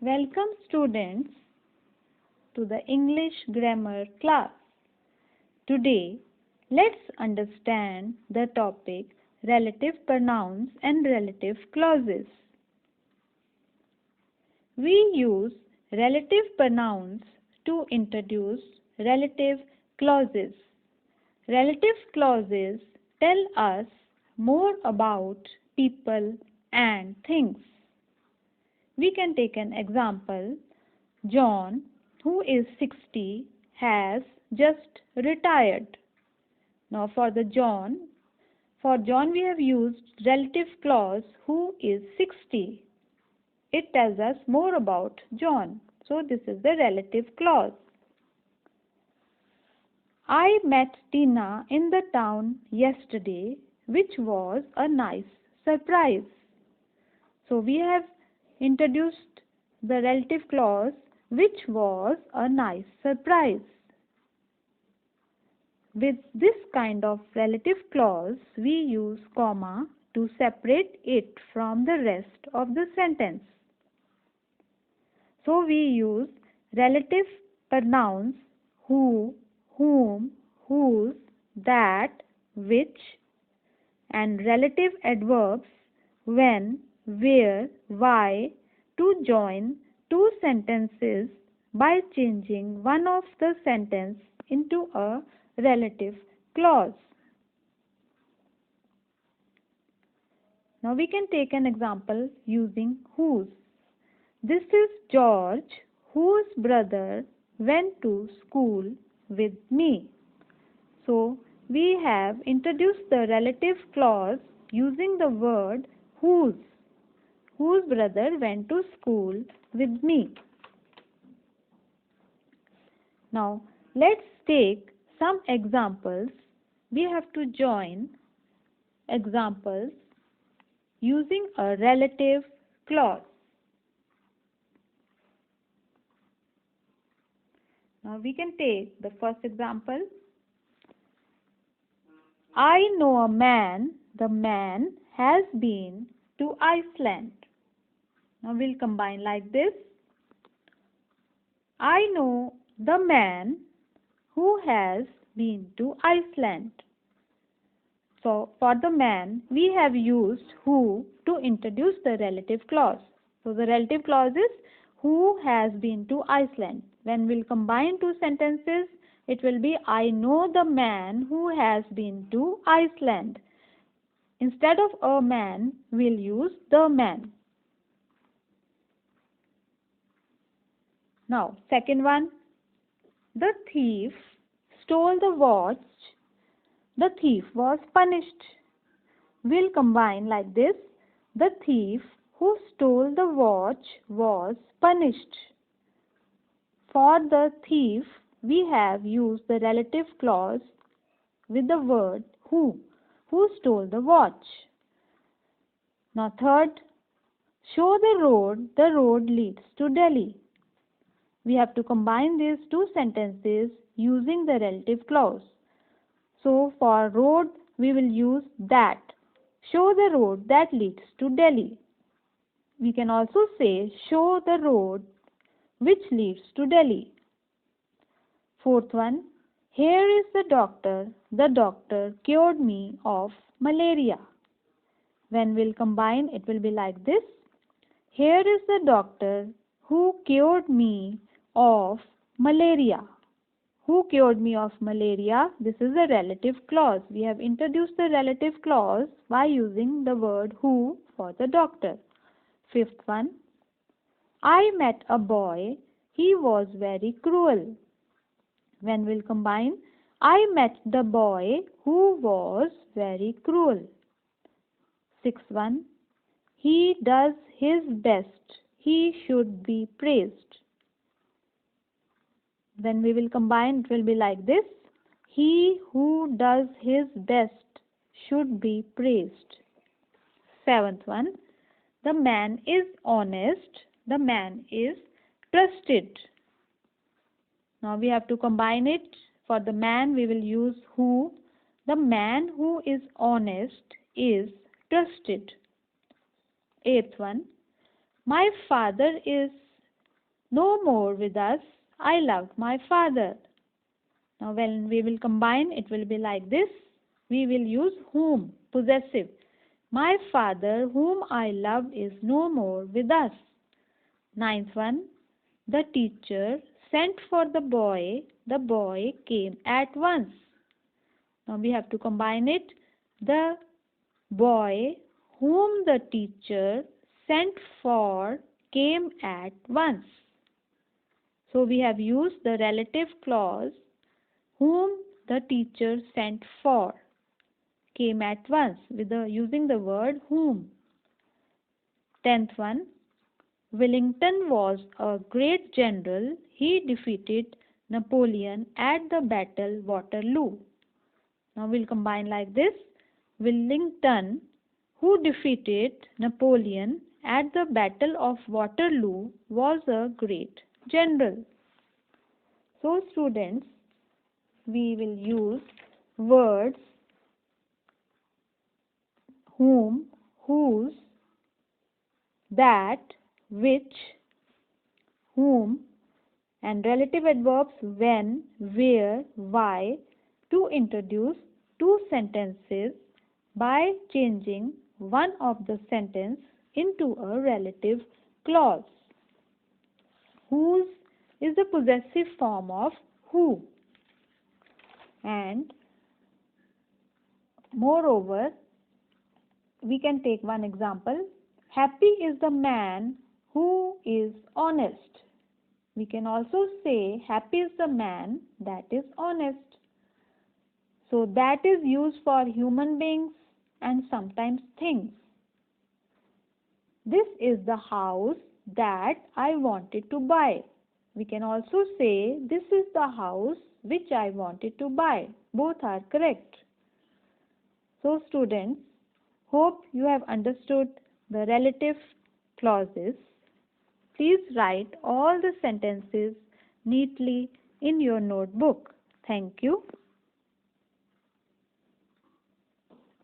Welcome students to the English grammar class. Today let's understand the topic relative pronouns and relative clauses. We use relative pronouns to introduce relative clauses. Relative clauses tell us more about people and things. We can take an example. John, who is 60, has just retired. Now for John we have used relative clause who is 60. It tells us more about John. So this is the relative clause. I met Tina in the town yesterday, which was a nice surprise. So we have introduced the relative clause which was a nice surprise. With this kind of relative clause, we use comma to separate it from the rest of the sentence. So we use relative pronouns who, whom, whose, that, which, and relative adverbs when, where, why to join two sentences by changing one of the sentence into a relative clause. Now we can take an example using whose. This is George, whose brother went to school with me. So we have introduced the relative clause using the word whose brother went to school with me. Now let's take some examples. We have to join examples using a relative clause. Now we can take the first example. I know a man, the man has been to Iceland. Now we'll combine like this. I know the man who has been to Iceland. So for the man, we have used who to introduce the relative clause. So the relative clause is who has been to Iceland. When we'll combine two sentences, it will be I know the man who has been to Iceland. Instead of a man, we'll use the man. Now, second one. The thief stole the watch. The thief was punished. We'll combine like this. The thief who stole the watch was punished. For the thief, we have used the relative clause with the word who stole the watch. Now third, show the road leads to Delhi. We have to combine these two sentences using the relative clause. So for road, we will use that. Show the road that leads to Delhi. We can also say show the road which leads to Delhi. Fourth one, here is the doctor cured me of malaria. When we'll combine, it will be like this. Here is the doctor who cured me of malaria. Who cured me of malaria? This is a relative clause. We have introduced the relative clause by using the word who for the doctor. Fifth one. I met a boy. He was very cruel. When we'll combine, I met the boy who was very cruel. Sixth one. He does his best. He should be praised. When we will combine, it will be like this. He who does his best should be praised. Seventh one. The man is honest. The man is trusted. Now we have to combine it. For the man, we will use who. The man who is honest is trusted. Eighth one. My father is no more with us. I loved my father. Now when we will combine, it will be like this. We will use whom, possessive. My father, whom I loved, is no more with us. Ninth one, the teacher sent for the boy came at once. Now we have to combine it. The boy whom the teacher sent for came at once. So we have used the relative clause whom the teacher sent for came at once with using the word whom. 10th one, Wellington was a great general. He defeated Napoleon at the battle Waterloo. Now we'll combine like this. Wellington, who defeated Napoleon at the battle of Waterloo, was a great general. So students, we will use words whom, whose, that, which, whom, and relative adverbs when, where, why to introduce two sentences by changing one of the sentence into a relative clause. Whose is the possessive form of who, and moreover we can take one example. Happy is the man who is honest. We can also say happy is the man that is honest. So that is used for human beings and sometimes things. This is the house that I wanted to buy. We can also say this is the house which I wanted to buy. Both are correct. So students, hope you have understood the relative clauses. Please write all the sentences neatly in your notebook. Thank you.